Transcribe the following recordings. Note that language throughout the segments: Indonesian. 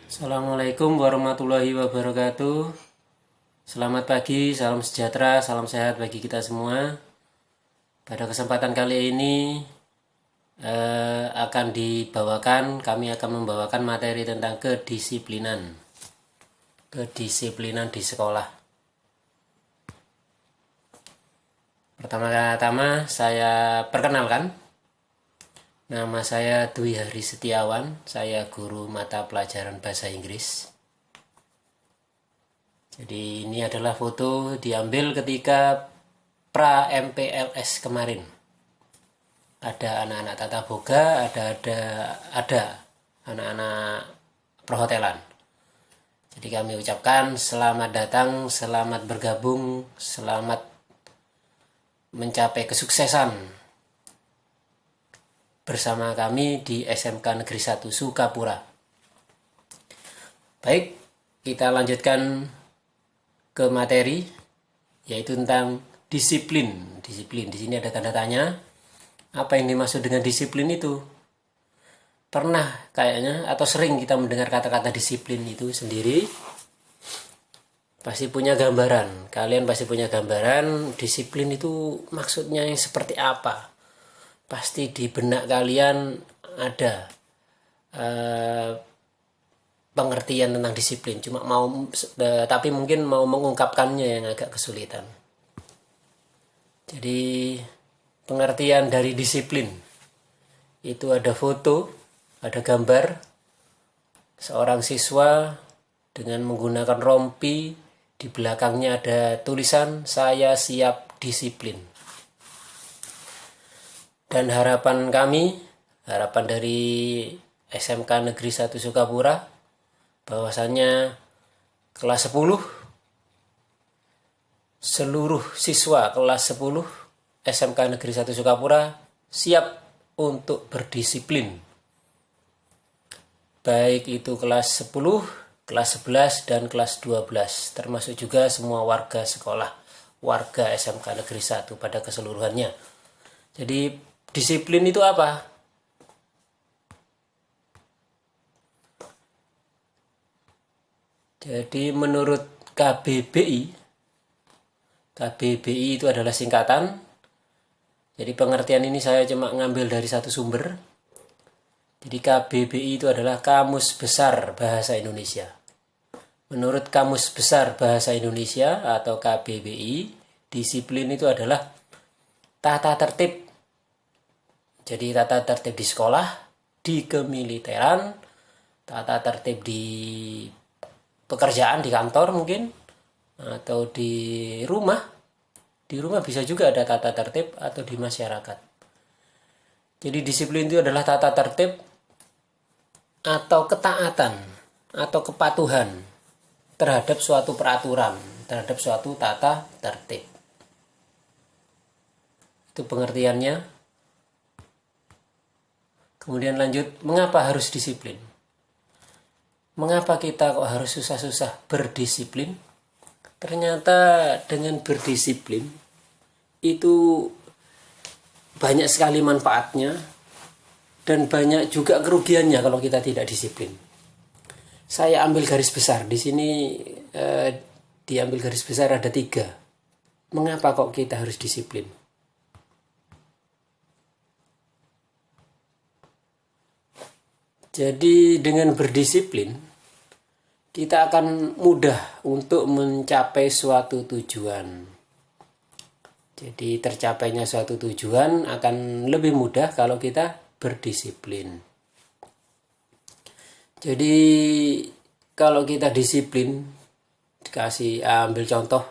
Assalamualaikum warahmatullahi wabarakatuh. Selamat pagi, salam sejahtera, salam sehat bagi kita semua. Pada kesempatan kali ini kami akan membawakan materi tentang kedisiplinan. Kedisiplinan di sekolah. Pertama-tama saya perkenalkan. Nama saya Dwi Hari Setiawan, saya guru mata pelajaran bahasa Inggris. Jadi ini adalah foto diambil ketika pra MPLS kemarin. Ada anak-anak tata boga, ada anak-anak perhotelan. Jadi kami ucapkan selamat datang, selamat bergabung, selamat mencapai kesuksesan bersama kami di SMK Negeri 1 Sukapura. Baik, kita lanjutkan ke materi, yaitu tentang disiplin. Disiplin, di sini ada tanda tanya. Apa yang dimaksud dengan disiplin itu? Pernah kayaknya atau sering kita mendengar kata-kata disiplin itu sendiri. Pasti punya gambaran. Kalian pasti punya gambaran disiplin itu maksudnya yang seperti apa. Pasti di benak kalian ada pengertian tentang disiplin. Tapi mungkin mau mengungkapkannya yang agak kesulitan. Jadi pengertian dari disiplin itu ada foto, ada gambar seorang siswa dengan menggunakan rompi, di belakangnya ada tulisan "Saya siap disiplin". Dan harapan dari SMK Negeri 1 Sukapura, bahwasannya kelas 10, seluruh siswa kelas 10 SMK Negeri 1 Sukapura siap untuk berdisiplin. Baik itu kelas 10, kelas 11, dan kelas 12, termasuk juga semua warga sekolah, warga SMK Negeri 1 pada keseluruhannya. Jadi disiplin itu apa? Jadi menurut KBBI itu adalah singkatan. Jadi pengertian ini saya cuma ngambil dari satu sumber. Jadi KBBI itu adalah Kamus Besar Bahasa Indonesia. Menurut Kamus Besar Bahasa Indonesia atau KBBI, disiplin itu adalah tata tertib. Jadi tata tertib di sekolah, di kemiliteran, tata tertib di pekerjaan, di kantor mungkin, atau di rumah. Di rumah bisa juga ada tata tertib, atau di masyarakat. Jadi disiplin itu adalah tata tertib atau ketaatan atau kepatuhan terhadap suatu peraturan, terhadap suatu tata tertib. Itu pengertiannya. Kemudian lanjut, mengapa harus disiplin? Mengapa kita kok harus susah-susah berdisiplin? Ternyata dengan berdisiplin itu banyak sekali manfaatnya dan banyak juga kerugiannya kalau kita tidak disiplin. Saya ambil garis besar di sini, diambil garis besar ada 3. Mengapa kok kita harus disiplin? Jadi dengan berdisiplin kita akan mudah untuk mencapai suatu tujuan. Jadi tercapainya suatu tujuan akan lebih mudah kalau kita berdisiplin. Jadi kalau kita disiplin, ambil contoh,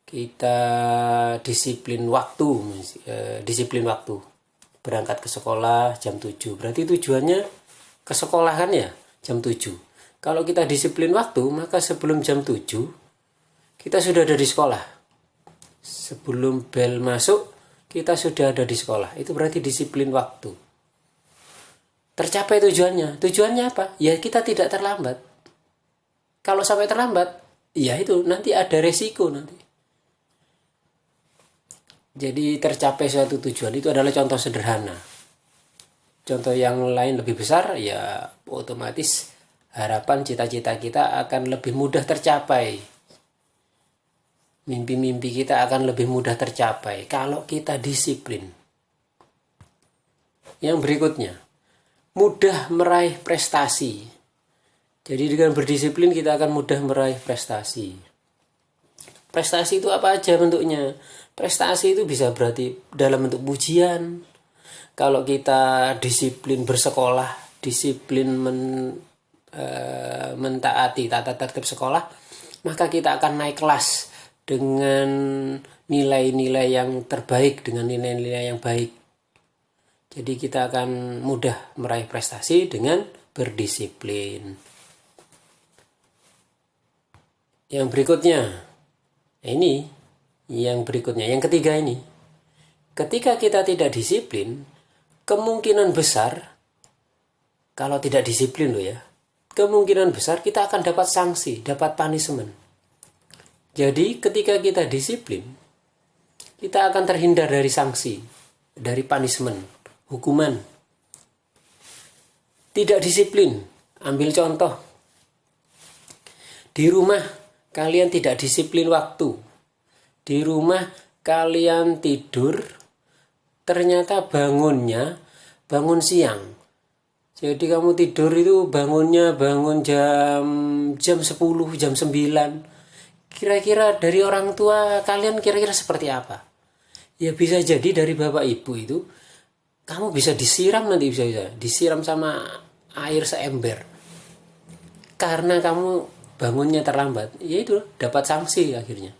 kita disiplin waktu, berangkat ke sekolah jam 7, berarti tujuannya ke sekolah kan ya, jam 7. Kalau kita disiplin waktu, maka sebelum jam 7 kita sudah ada di sekolah. Sebelum bel masuk, kita sudah ada di sekolah. Itu berarti disiplin waktu. Tercapai tujuannya. Tujuannya apa? Ya kita tidak terlambat. Kalau sampai terlambat, ya itu nanti ada resiko nanti. Jadi tercapai suatu tujuan itu adalah contoh sederhana. Contoh yang lain lebih besar, ya otomatis harapan cita-cita kita akan lebih mudah tercapai. Mimpi-mimpi kita akan lebih mudah tercapai kalau kita disiplin. Yang berikutnya, mudah meraih prestasi. Jadi dengan berdisiplin kita akan mudah meraih prestasi. Prestasi itu apa aja bentuknya? Prestasi itu bisa berarti dalam bentuk pujian. Kalau kita disiplin bersekolah, disiplin mentaati tata tertib sekolah, maka kita akan naik kelas dengan nilai-nilai yang terbaik, dengan nilai-nilai yang baik. Jadi kita akan mudah meraih prestasi dengan berdisiplin. Yang berikutnya, yang ketiga ini. Ketika kita tidak disiplin, kemungkinan besar, kalau tidak disiplin kemungkinan besar kita akan dapat sanksi, dapat punishment. Jadi ketika kita disiplin, kita akan terhindar dari sanksi, dari punishment, hukuman. Tidak disiplin, ambil contoh. Di rumah kalian tidak disiplin waktu. Di rumah kalian tidur, ternyata bangun siang. Jadi kamu tidur itu bangun jam 10, jam 9. Kira-kira dari orang tua kalian kira-kira seperti apa? Ya bisa jadi dari bapak ibu itu kamu bisa disiram nanti, bisa disiram sama air seember. Karena kamu bangunnya terlambat, yaitu dapat sanksi akhirnya.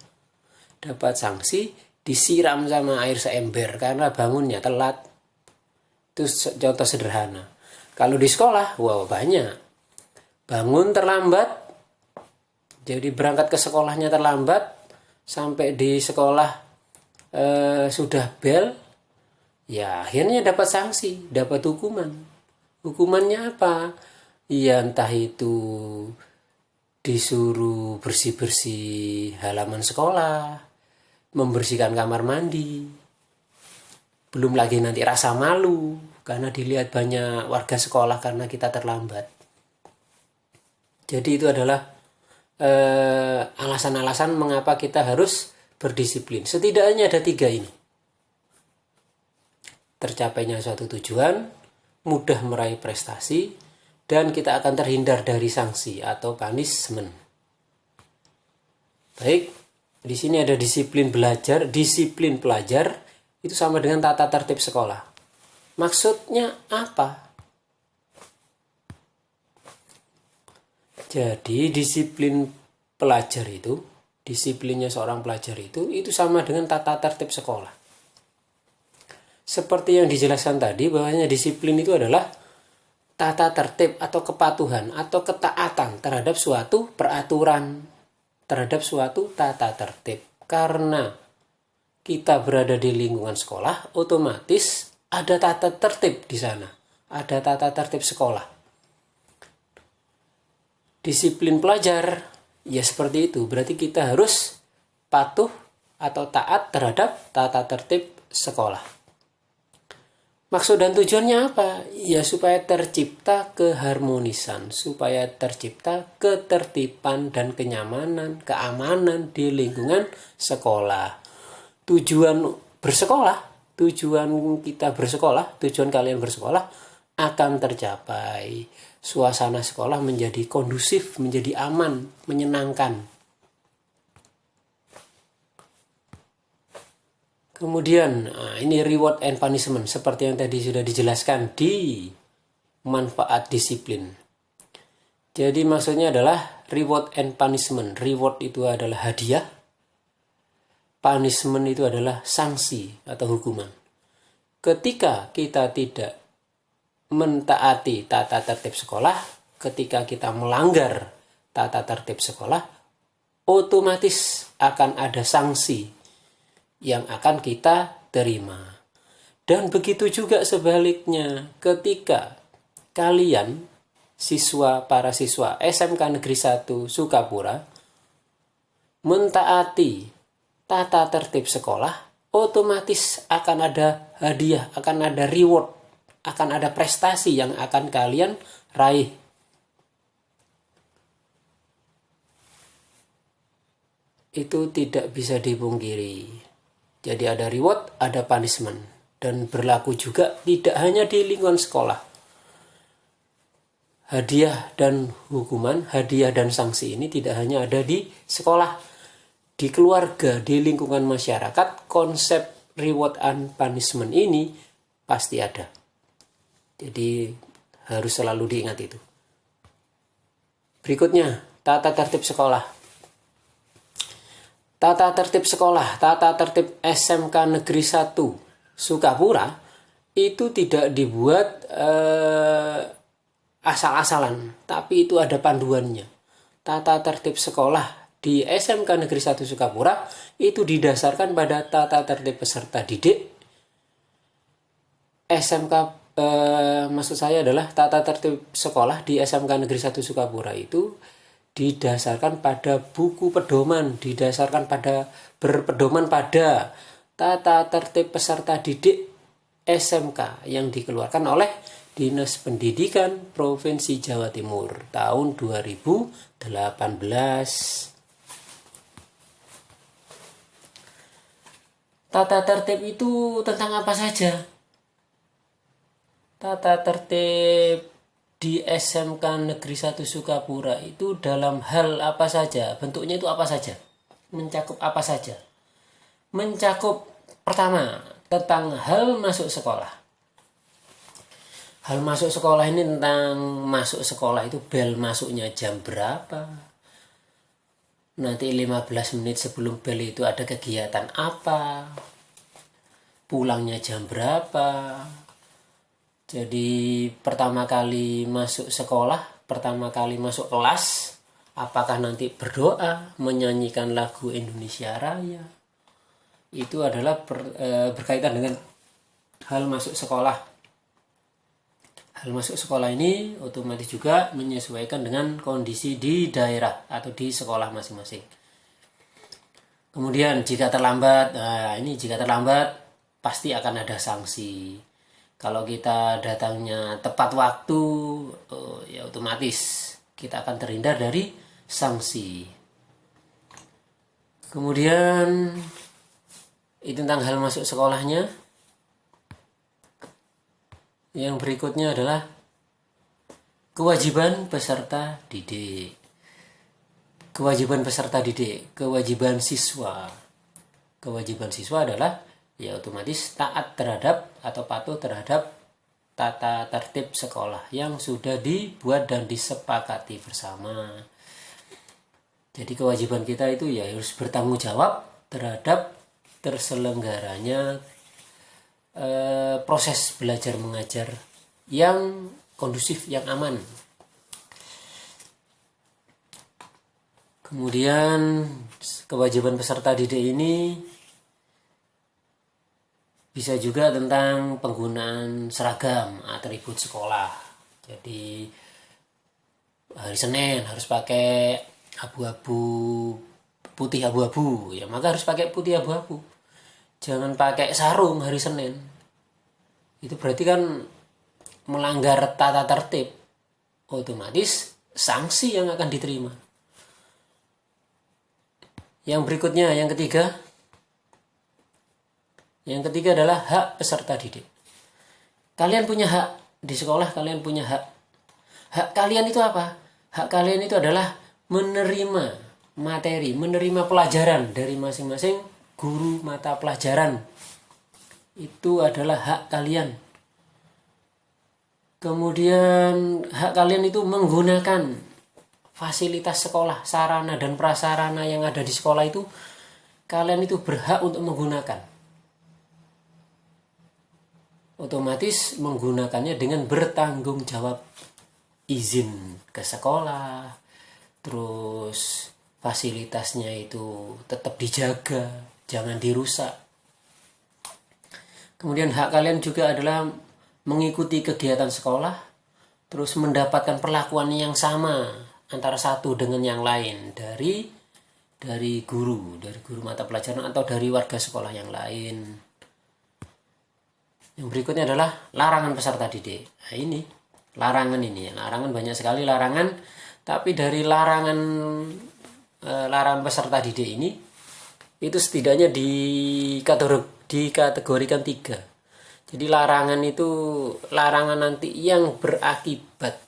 Dapat sanksi, disiram sama air seember karena bangunnya telat. Itu contoh sederhana. Kalau di sekolah, banyak. Bangun terlambat, jadi berangkat ke sekolahnya terlambat, sampai di sekolah sudah bel, ya akhirnya dapat sanksi, dapat hukuman. Hukumannya apa? Ya entah itu disuruh bersih-bersih halaman sekolah, membersihkan kamar mandi. Belum lagi nanti rasa malu karena dilihat banyak warga sekolah karena kita terlambat. Jadi itu adalah alasan-alasan mengapa kita harus berdisiplin. Setidaknya ada 3 ini. Tercapainya suatu tujuan, mudah meraih prestasi, dan kita akan terhindar dari sanksi atau punishment. Baik, di sini ada disiplin belajar, disiplin pelajar itu sama dengan tata tertib sekolah. Maksudnya apa? Jadi disiplin pelajar itu, disiplinnya seorang pelajar itu sama dengan tata tertib sekolah. Seperti yang dijelaskan tadi, bahwasanya disiplin itu adalah tata tertib atau kepatuhan atau ketaatan terhadap suatu peraturan, terhadap suatu tata tertib. Karena kita berada di lingkungan sekolah, otomatis ada tata tertib di sana, ada tata tertib sekolah. Disiplin pelajar, ya seperti itu. Berarti kita harus patuh atau taat terhadap tata tertib sekolah. Maksud dan tujuannya apa? Ya supaya tercipta keharmonisan, supaya tercipta ketertiban dan kenyamanan, keamanan di lingkungan sekolah. Tujuan bersekolah, tujuan kita bersekolah, tujuan kalian bersekolah akan tercapai. Suasana sekolah menjadi kondusif, menjadi aman, menyenangkan. Kemudian ini reward and punishment seperti yang tadi sudah dijelaskan di manfaat disiplin. Jadi maksudnya adalah reward and punishment. Reward itu adalah hadiah, punishment itu adalah sanksi atau hukuman. Ketika kita tidak mentaati tata tertib sekolah, ketika kita melanggar tata tertib sekolah, otomatis akan ada sanksi yang akan kita terima. Dan begitu juga sebaliknya, ketika kalian para siswa SMK Negeri 1 Sukapura mentaati tata tertib sekolah, otomatis akan ada hadiah, akan ada reward, akan ada prestasi yang akan kalian raih. itu tidak bisa dipungkiri. Jadi ada reward, ada punishment. Dan berlaku juga tidak hanya di lingkungan sekolah. Hadiah dan hukuman, hadiah dan sanksi ini tidak hanya ada di sekolah, di keluarga, di lingkungan masyarakat, konsep reward and punishment ini pasti ada. Jadi harus selalu diingat itu. Berikutnya, tata tertib sekolah. Tata tertib sekolah, tata tertib SMK Negeri 1 Sukapura itu tidak dibuat asal-asalan, tapi itu ada panduannya. Tata tertib sekolah di SMK Negeri 1 Sukapura itu didasarkan pada tata tertib peserta didik. SMK maksud saya adalah tata tertib sekolah di SMK Negeri 1 Sukapura itu didasarkan pada buku pedoman, berpedoman pada tata tertib peserta didik SMK yang dikeluarkan oleh Dinas Pendidikan Provinsi Jawa Timur tahun 2018. Tata tertib itu tentang apa saja? Tata tertib di SMK Negeri 1 Sukapura itu dalam hal apa saja? Bentuknya itu apa saja? Mencakup apa saja? Mencakup pertama tentang hal masuk sekolah. Hal masuk sekolah ini tentang masuk sekolah itu bel masuknya jam berapa. Nanti 15 menit sebelum bel itu ada kegiatan apa. Pulangnya jam berapa. Jadi pertama kali masuk sekolah, pertama kali masuk kelas, apakah nanti berdoa, menyanyikan lagu Indonesia Raya. Itu adalah berkaitan dengan hal masuk sekolah. Hal masuk sekolah ini otomatis juga menyesuaikan dengan kondisi di daerah atau di sekolah masing-masing. Kemudian jika terlambat, jika terlambat pasti akan ada sanksi. Kalau kita datangnya tepat waktu, ya otomatis kita akan terhindar dari sanksi. Kemudian itu tentang hal masuk sekolahnya. Yang berikutnya adalah kewajiban peserta didik. Kewajiban peserta didik, kewajiban siswa. Kewajiban siswa adalah ya otomatis taat terhadap atau patuh terhadap tata tertib sekolah yang sudah dibuat dan disepakati bersama. Jadi kewajiban kita itu ya harus bertanggung jawab terhadap terselenggaranya proses belajar mengajar yang kondusif, yang aman. Kemudian kewajiban peserta didik ini bisa juga tentang penggunaan seragam atribut sekolah. Jadi hari Senin harus pakai abu-abu, putih abu-abu, ya maka harus pakai putih abu-abu. Jangan pakai sarung hari Senin. Itu berarti kan melanggar tata tertib. Otomatis sanksi yang akan diterima. Yang berikutnya, yang ketiga. Yang ketiga adalah hak peserta didik. Kalian punya hak. Di sekolah kalian punya hak. Hak kalian itu apa? Hak kalian itu adalah menerima materi, menerima pelajaran dari masing-masing guru mata pelajaran. Itu adalah hak kalian. Kemudian hak kalian itu menggunakan fasilitas sekolah, sarana dan prasarana yang ada di sekolah itu kalian itu berhak untuk menggunakan. Otomatis menggunakannya dengan bertanggung jawab. Izin ke sekolah, terus fasilitasnya itu tetap dijaga, jangan dirusak. Kemudian hak kalian juga adalah mengikuti kegiatan sekolah, terus mendapatkan perlakuan yang sama antara satu dengan yang lain dari guru mata pelajaran atau dari warga sekolah yang lain. Yang berikutnya adalah larangan peserta didik. Nah ini larangan banyak sekali larangan, tapi dari larangan larangan peserta didik ini itu setidaknya dikategorikan 3. Jadi larangan itu larangan nanti yang berakibat,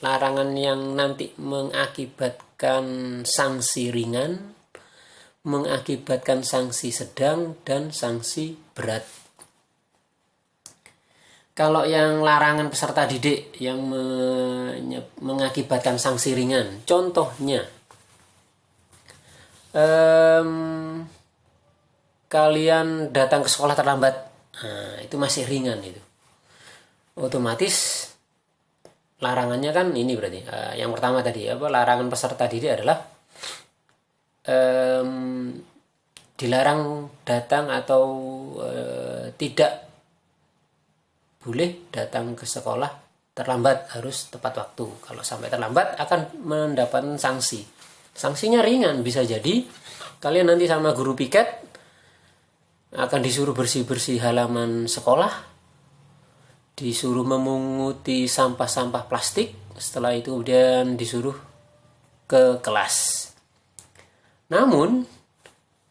larangan yang nanti mengakibatkan sanksi ringan, mengakibatkan sanksi sedang, dan sanksi berat. Kalau yang larangan peserta didik yang mengakibatkan sanksi ringan, contohnya kalian datang ke sekolah terlambat, nah, itu masih ringan itu. Otomatis larangannya kan ini berarti yang pertama tadi larangan peserta didik adalah dilarang datang atau tidak boleh datang ke sekolah terlambat, harus tepat waktu. Kalau sampai terlambat akan mendapatkan sanksi. Sanksinya ringan, bisa jadi kalian nanti sama guru piket akan disuruh bersih-bersih halaman sekolah, disuruh memunguti sampah-sampah plastik, setelah itu kemudian disuruh ke kelas. Namun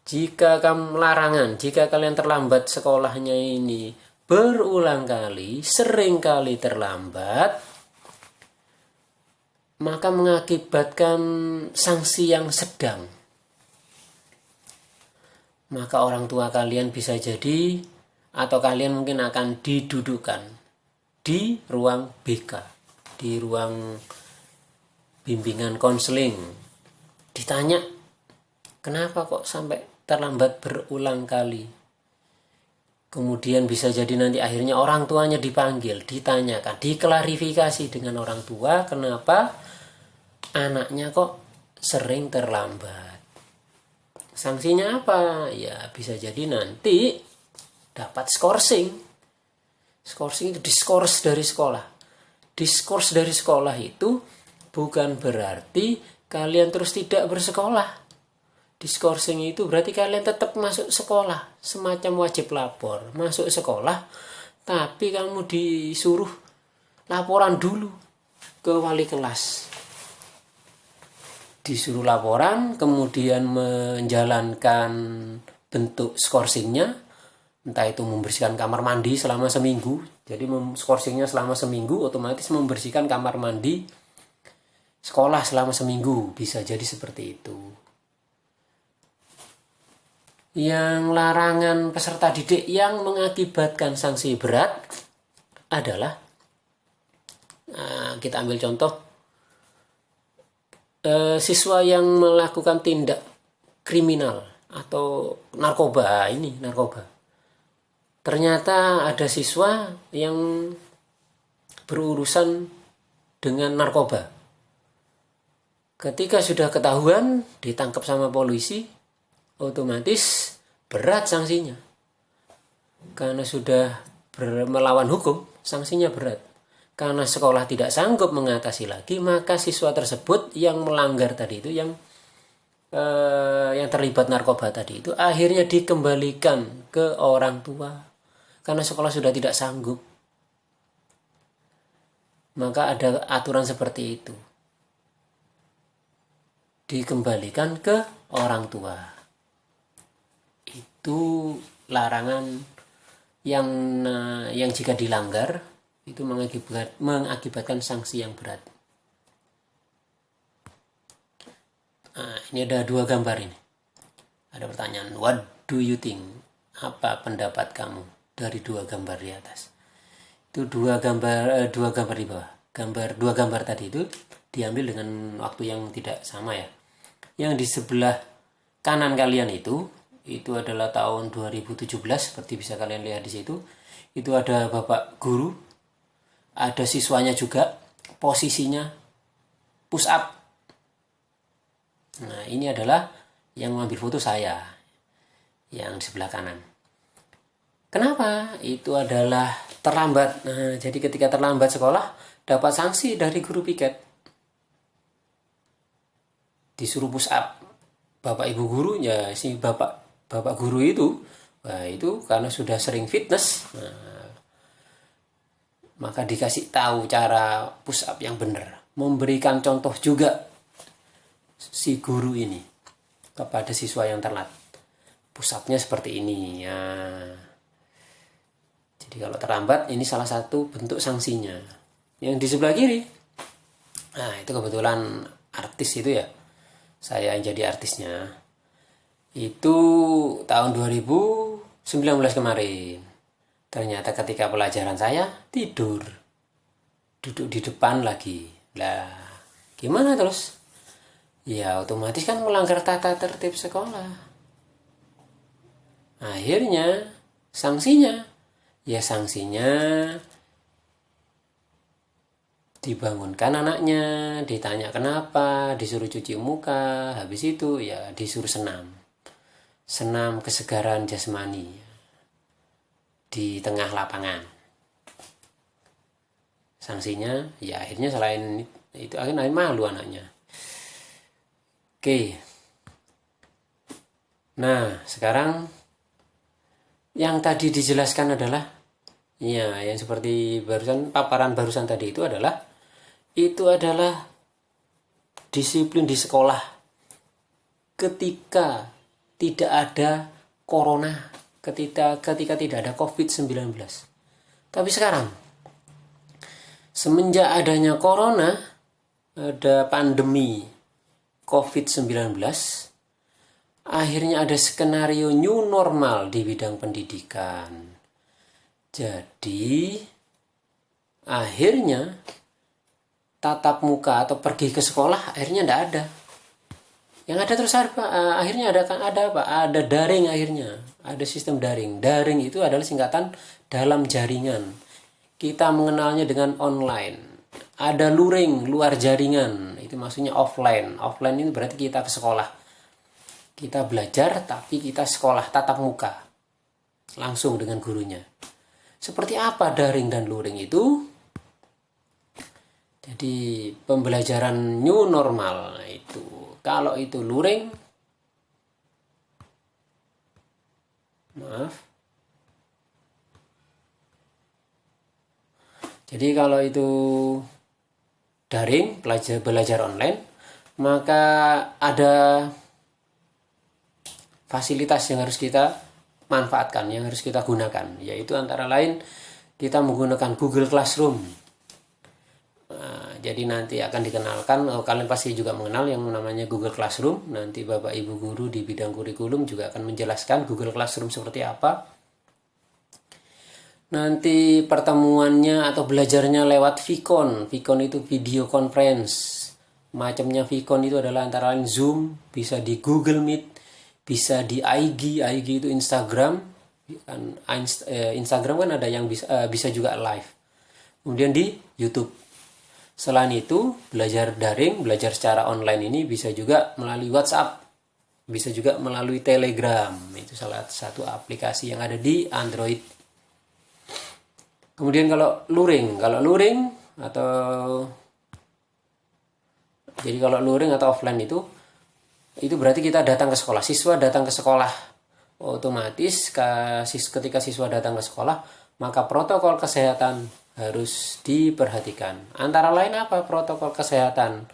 jika kalian terlambat sekolahnya ini berulang kali, sering kali terlambat, maka mengakibatkan sanksi yang sedang. Maka orang tua kalian bisa jadi, atau kalian mungkin akan didudukkan di ruang BK, di ruang bimbingan konseling. Ditanya, kenapa kok sampai terlambat berulang kali? Kemudian bisa jadi nanti akhirnya orang tuanya dipanggil, ditanyakan, diklarifikasi dengan orang tua kenapa anaknya kok sering terlambat. Sanksinya apa? Ya bisa jadi nanti dapat skorsing. Skorsing itu diskors dari sekolah. Diskors dari sekolah itu bukan berarti kalian terus tidak bersekolah. Diskorsing itu berarti kalian tetap masuk sekolah, semacam wajib lapor, masuk sekolah, tapi kamu disuruh laporan dulu ke wali kelas. Disuruh laporan, kemudian menjalankan bentuk skorsingnya, entah itu membersihkan kamar mandi selama seminggu. Jadi skorsingnya selama seminggu, otomatis membersihkan kamar mandi sekolah selama seminggu, bisa jadi seperti itu. Yang larangan peserta didik yang mengakibatkan sanksi berat adalah, kita ambil contoh, siswa yang melakukan tindak kriminal atau narkoba. Ternyata ada siswa yang berurusan dengan narkoba. Ketika sudah ketahuan, ditangkap sama polisi, otomatis berat sanksinya. Karena sudah melawan hukum, sanksinya berat. Karena sekolah tidak sanggup mengatasi lagi, maka siswa tersebut yang melanggar tadi itu, yang terlibat narkoba tadi itu, akhirnya dikembalikan ke orang tua. Karena sekolah sudah tidak sanggup. Maka ada aturan seperti itu. Dikembalikan ke orang tua. Itu larangan yang jika dilanggar itu mengakibatkan sanksi yang berat. Nah, ini ada 2 gambar ini. Ada pertanyaan, what do you think? Apa pendapat kamu dari 2 gambar di atas? Itu 2 gambar di bawah. 2 gambar tadi itu diambil dengan waktu yang tidak sama ya. Yang di sebelah kanan kalian itu adalah tahun 2017, seperti bisa kalian lihat di situ. Itu ada bapak guru, ada siswanya juga, posisinya push up. Nah, ini adalah yang mengambil foto saya, yang di sebelah kanan. Kenapa? Itu adalah terlambat. Nah, jadi ketika terlambat sekolah, dapat sanksi dari guru piket. Disuruh push up. Bapak ibu gurunya, si bapak guru itu, itu karena sudah sering fitness, maka dikasih tahu cara push up yang benar. Memberikan contoh juga si guru ini. kepada siswa yang telat. Pusatnya seperti ini ya. Jadi kalau terlambat ini salah satu bentuk sanksinya. Yang di sebelah kiri, nah itu kebetulan artis itu ya, saya yang jadi artisnya. Itu tahun 2019 kemarin. Ternyata ketika pelajaran saya tidur, duduk di depan lagi. Lah gimana terus? Ya otomatis kan melanggar tata tertib sekolah. Akhirnya sanksinya dibangunkan anaknya, ditanya kenapa, disuruh cuci muka, habis itu ya disuruh senam kesegaran jasmani di tengah lapangan. Sanksinya ya akhirnya selain itu akhirnya malu anaknya. Oke, nah sekarang yang tadi dijelaskan adalah ya yang seperti paparan barusan tadi itu adalah disiplin di sekolah ketika tidak ada corona, ketika tidak ada COVID-19. Tapi sekarang semenjak adanya corona, ada pandemi COVID-19, akhirnya ada skenario new normal di bidang pendidikan. Jadi akhirnya tatap muka atau pergi ke sekolah akhirnya tidak ada. Yang ada terus akhirnya ada daring akhirnya. Ada sistem daring. Daring itu adalah singkatan dalam jaringan. Kita mengenalnya dengan online. Ada luring, luar jaringan. Itu maksudnya offline. Offline itu berarti kita ke sekolah. Kita belajar tapi kita sekolah tatap muka. Langsung dengan gurunya. Seperti apa daring dan luring itu? Jadi pembelajaran new normal itu. Kalau itu luring, maaf. Jadi kalau itu daring, belajar online, maka ada fasilitas yang harus kita manfaatkan, yang harus kita gunakan, yaitu antara lain kita menggunakan Google Classroom. Nah, jadi nanti akan dikenalkan, kalian pasti juga mengenal yang namanya Google Classroom. Nanti Bapak Ibu guru di bidang kurikulum juga akan menjelaskan Google Classroom seperti apa. Nanti pertemuannya atau belajarnya lewat Vicon. Vicon itu video conference. Macamnya Vicon itu adalah antara lain Zoom, bisa di Google Meet, bisa di IG itu Instagram. Instagram kan ada yang bisa juga live. Kemudian di YouTube. Selain itu, belajar daring, belajar secara online ini bisa juga melalui WhatsApp, bisa juga melalui Telegram. Itu salah satu aplikasi yang ada di Android. Kemudian kalau luring atau offline itu berarti kita datang ke sekolah, siswa datang ke sekolah. Otomatis ketika siswa datang ke sekolah, maka protokol kesehatan harus diperhatikan. Antara lain apa protokol kesehatan?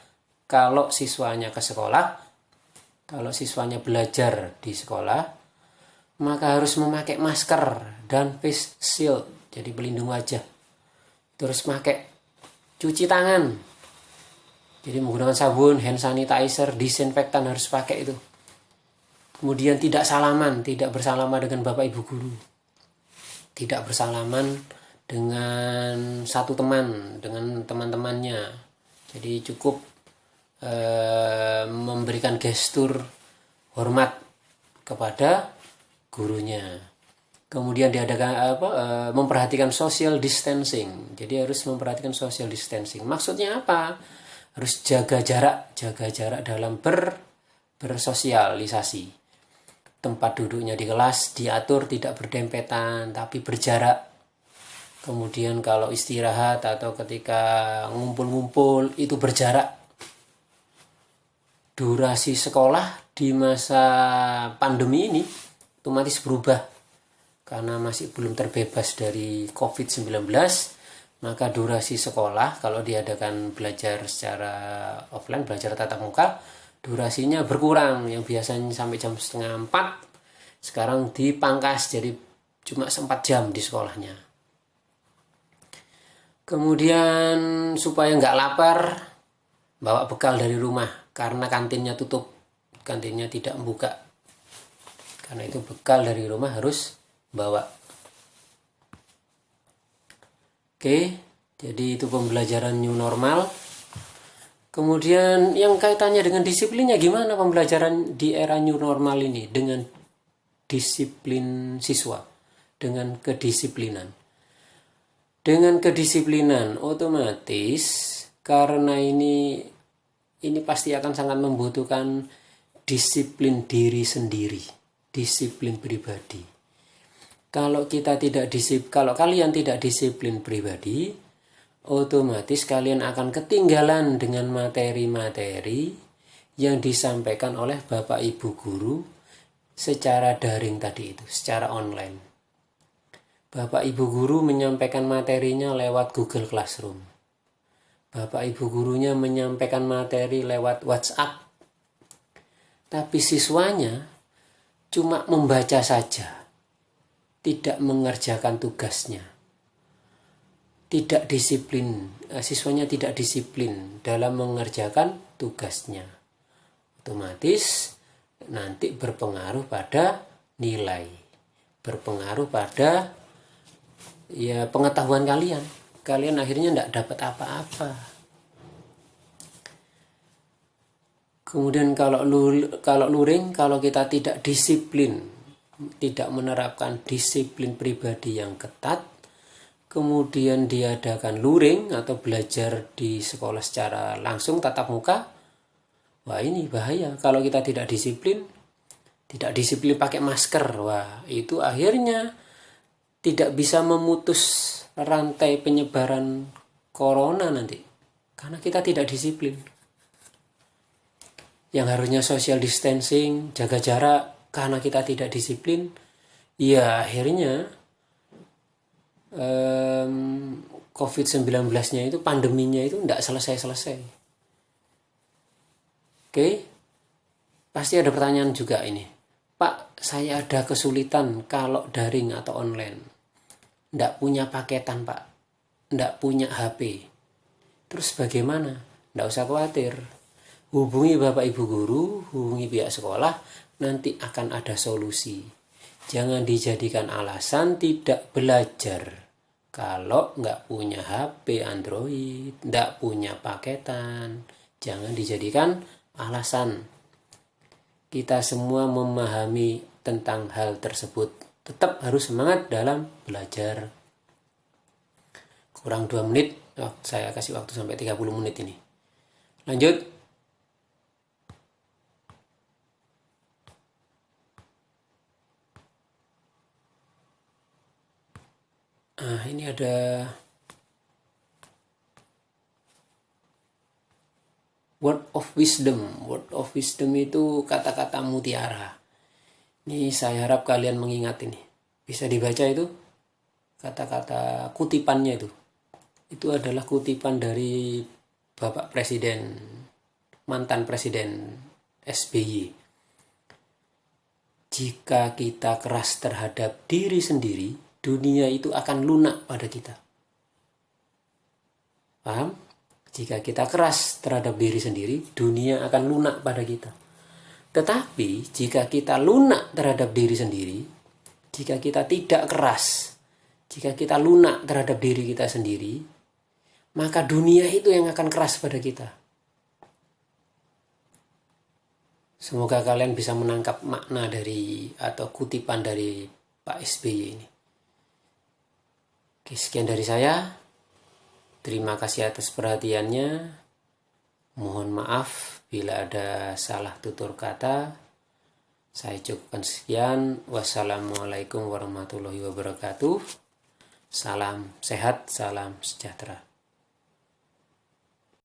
Kalau siswanya ke sekolah, kalau siswanya belajar di sekolah, maka harus memakai masker dan face shield. Jadi pelindung wajah. Terus pakai cuci tangan. Jadi menggunakan sabun, hand sanitizer, disinfektan harus pakai itu. Kemudian tidak bersalaman dengan Bapak Ibu guru. Tidak bersalaman dengan satu teman, dengan teman-temannya. Jadi cukup memberikan gestur hormat kepada gurunya. Kemudian diadakan memperhatikan social distancing. Jadi harus memperhatikan social distancing. Maksudnya apa? Harus jaga jarak dalam bersosialisasi. Tempat duduknya di kelas diatur tidak berdempetan tapi berjarak. Kemudian kalau istirahat atau ketika ngumpul-ngumpul itu berjarak. Durasi sekolah di masa pandemi ini otomatis berubah. Karena masih belum terbebas dari COVID-19, maka durasi sekolah kalau diadakan belajar secara offline, belajar tatap muka, durasinya berkurang, yang biasanya sampai jam 3:30 sekarang dipangkas jadi cuma 4 jam di sekolahnya. Kemudian supaya nggak lapar, bawa bekal dari rumah karena kantinnya tutup, kantinnya tidak membuka. Karena itu bekal dari rumah harus bawa. Oke, jadi itu pembelajaran new normal. Kemudian yang kaitannya dengan disiplinnya gimana pembelajaran di era new normal ini dengan disiplin siswa, dengan kedisiplinan. Dengan kedisiplinan otomatis karena ini pasti akan sangat membutuhkan disiplin diri sendiri, disiplin pribadi. Kalau kalian tidak disiplin pribadi, otomatis kalian akan ketinggalan dengan materi-materi yang disampaikan oleh Bapak Ibu guru secara daring tadi itu, secara online. Bapak Ibu guru menyampaikan materinya lewat Google Classroom. Bapak Ibu gurunya menyampaikan materi lewat WhatsApp. Tapi siswanya cuma membaca saja, tidak mengerjakan tugasnya. Tidak disiplin, siswanya tidak disiplin dalam mengerjakan tugasnya. Otomatis nanti berpengaruh pada nilai, berpengaruh pada pengetahuan kalian. Kalian akhirnya tidak dapat apa-apa. Kemudian kalau luring, kalau kita tidak disiplin, tidak menerapkan disiplin pribadi yang ketat, kemudian diadakan luring atau belajar di sekolah secara langsung tatap muka, wah ini bahaya. Kalau kita tidak disiplin pakai masker, wah itu akhirnya tidak bisa memutus rantai penyebaran corona nanti. Karena kita tidak disiplin. Yang harusnya social distancing, jaga jarak, karena kita tidak disiplin, ya akhirnya COVID-19-nya itu, pandeminya itu tidak selesai-selesai. Oke, pasti ada pertanyaan juga ini. Pak, saya ada kesulitan kalau daring atau online. Tidak punya paketan, Pak. Tidak punya HP. Terus bagaimana? Tidak usah khawatir. Hubungi Bapak Ibu guru, hubungi pihak sekolah, nanti akan ada solusi. Jangan dijadikan alasan tidak belajar. Kalau nggak punya HP Android, nggak punya paketan, jangan dijadikan alasan. Kita semua memahami tentang hal tersebut. Tetap harus semangat dalam belajar. Kurang 2 menit, saya kasih waktu sampai 30 menit ini. Lanjut. Nah, ini ada word of wisdom. Word of wisdom itu kata-kata mutiara. Ini saya harap kalian mengingat ini. Bisa dibaca itu kata-kata kutipannya itu. Itu adalah kutipan dari Bapak Presiden, mantan Presiden SBY. Jika kita keras terhadap diri sendiri, dunia itu akan lunak pada kita. Paham? Jika kita keras terhadap diri sendiri, dunia akan lunak pada kita. Tetapi jika kita lunak terhadap diri sendiri, jika kita tidak keras, jika kita lunak terhadap diri kita sendiri, maka dunia itu yang akan keras pada kita. Semoga kalian bisa menangkap makna dari atau kutipan dari Pak SBY ini. Oke, sekian dari saya. Terima kasih atas perhatiannya. Mohon maaf bila ada salah tutur kata. Saya cukupkan sekian. Wassalamualaikum warahmatullahi wabarakatuh. Salam sehat, salam sejahtera.